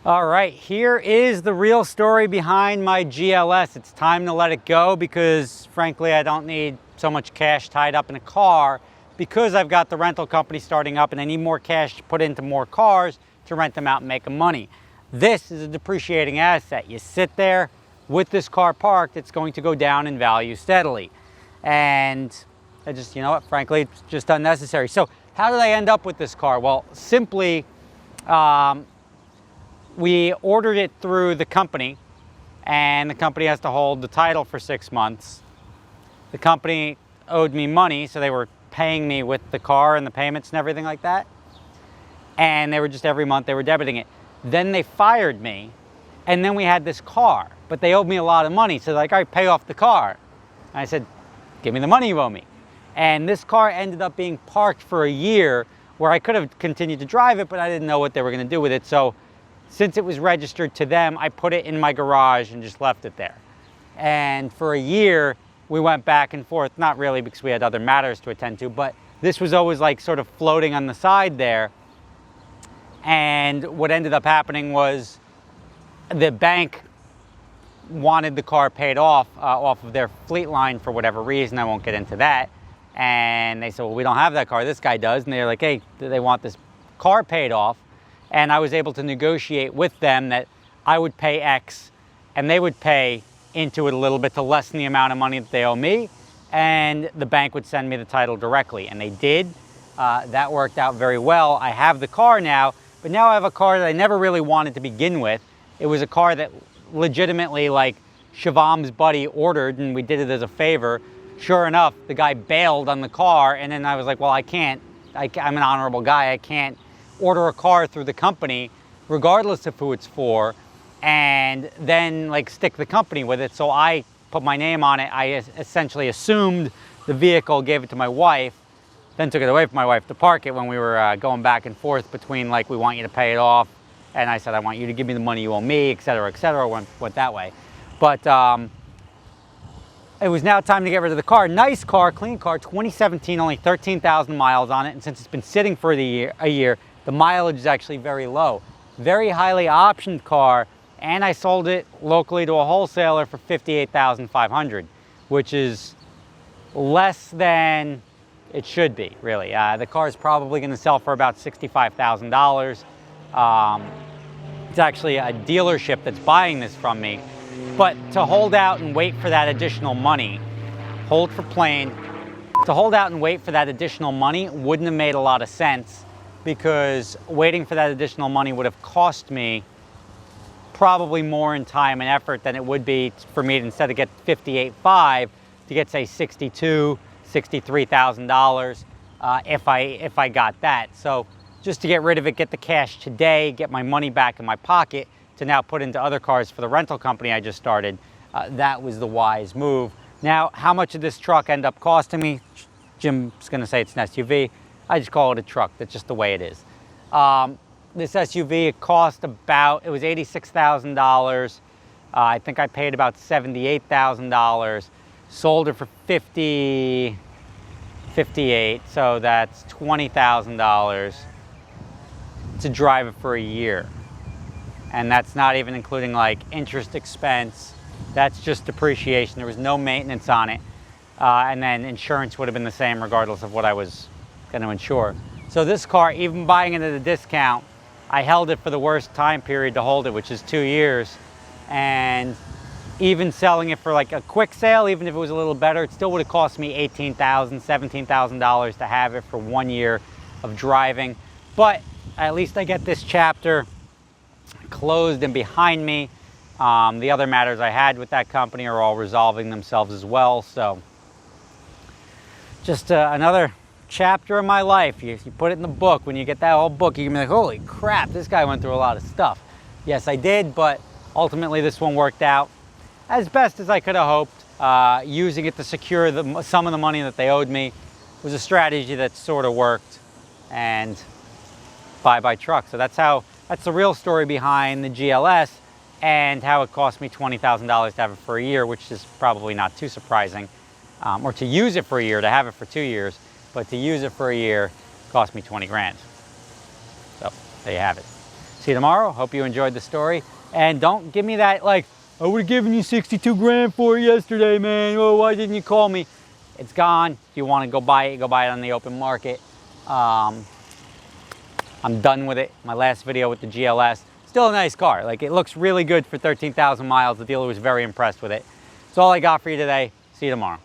All right, here is the real story behind my GLS. It's time to let it go because frankly, I don't need so much cash tied up in a car because I've got the rental company starting up and I need more cash to put into more cars to rent them out and make them money. This is a depreciating asset. You sit there with this car parked, it's going to go down in value steadily. And I just, you know what, frankly, it's just unnecessary. So how did I end up with this car? Well, simply, we ordered it through the company, and the company has to hold the title for 6 months. The company owed me money, so they were paying me with the car and the payments and everything like that. And they were just every month they were debiting it. Then they fired me, and then we had this car, but they owed me a lot of money. So they're like, all right, pay off the car. And I said, give me the money you owe me. And this car ended up being parked for a year where I could have continued to drive it, but I didn't know what they were going to do with it. So since it was registered to them, I put it in my garage and just left it there. And for a year, we went back and forth, not really because we had other matters to attend to, but this was always like sort of floating on the side there. And what ended up happening was the bank wanted the car paid off of their fleet line for whatever reason. I won't get into that. And they said, well, we don't have that car. This guy does. And they're like, hey, they want this car paid off. And I was able to negotiate with them that I would pay X and they would pay into it a little bit to lessen the amount of money that they owe me. And the bank would send me the title directly. And they did. That worked out very well. I have the car now, but now I have a car that I never really wanted to begin with. It was a car that legitimately, like, Shavam's buddy ordered, and we did it as a favor. Sure enough, the guy bailed on the car, and then I was like, well, I'm an honorable guy. I can't order a car through the company, regardless of who it's for, and then like stick the company with it. So I put my name on it. I essentially assumed the vehicle, gave it to my wife, then took it away from my wife to park it when we were going back and forth between like, we want you to pay it off, and I said, I want you to give me the money you owe me, et cetera, went that way. But it was now time to get rid of the car. Nice car, clean car, 2017, only 13,000 miles on it, and since it's been sitting for a year, the mileage is actually very low. Very highly optioned car, and I sold it locally to a wholesaler for $58,500, which is less than it should be, really. The car is probably going to sell for about $65,000. It's actually a dealership that's buying this from me. But to hold out and wait for that additional money, hold for plane, to hold out and wait for that additional money wouldn't have made a lot of sense, because waiting for that additional money would have cost me probably more in time and effort than it would be for me to, instead of get $58,500, to get, say, $62,000, $63,000 if I got that. So just to get rid of it, get the cash today, get my money back in my pocket to now put into other cars for the rental company I just started, that was the wise move. Now, how much did this truck end up costing me? Jim's gonna say it's an SUV. I just call it a truck. That's just the way it is. This SUV, it cost about, it was $86,000. I think I paid about $78,000. Sold it for $58,000, so that's $20,000 to drive it for a year. And that's not even including like interest expense. That's just depreciation. There was no maintenance on it. And then insurance would have been the same regardless of what I was going to insure. So this car, even buying it at a discount, I held it for the worst time period to hold it, which is 2 years. And even selling it for like a quick sale, even if it was a little better, it still would have cost me $18,000, $17,000 to have it for 1 year of driving. But at least I get this chapter closed and behind me. The other matters I had with that company are all resolving themselves as well. So just another chapter of my life. You put it in the book. When you get that whole book, you can be like, holy crap, this guy went through a lot of stuff. Yes, I did, but ultimately this one worked out as best as I could have hoped. Using it to secure some of the money that they owed me was a strategy that sort of worked, and bye-bye truck. So that's the real story behind the GLS and how it cost me $20,000 to have it for a year, which is probably not too surprising. Or to use it for a year, to have it for 2 years, but to use it for a year cost me 20 grand. So there you have it. See you tomorrow. Hope you enjoyed the story. And don't give me that, like, I would have given you 62 grand for it yesterday, man. Oh, why didn't you call me? It's gone. If you want to go buy it on the open market. I'm done with it. My last video with the GLS. Still a nice car. Like, it looks really good for 13,000 miles. The dealer was very impressed with it. That's all I got for you today. See you tomorrow.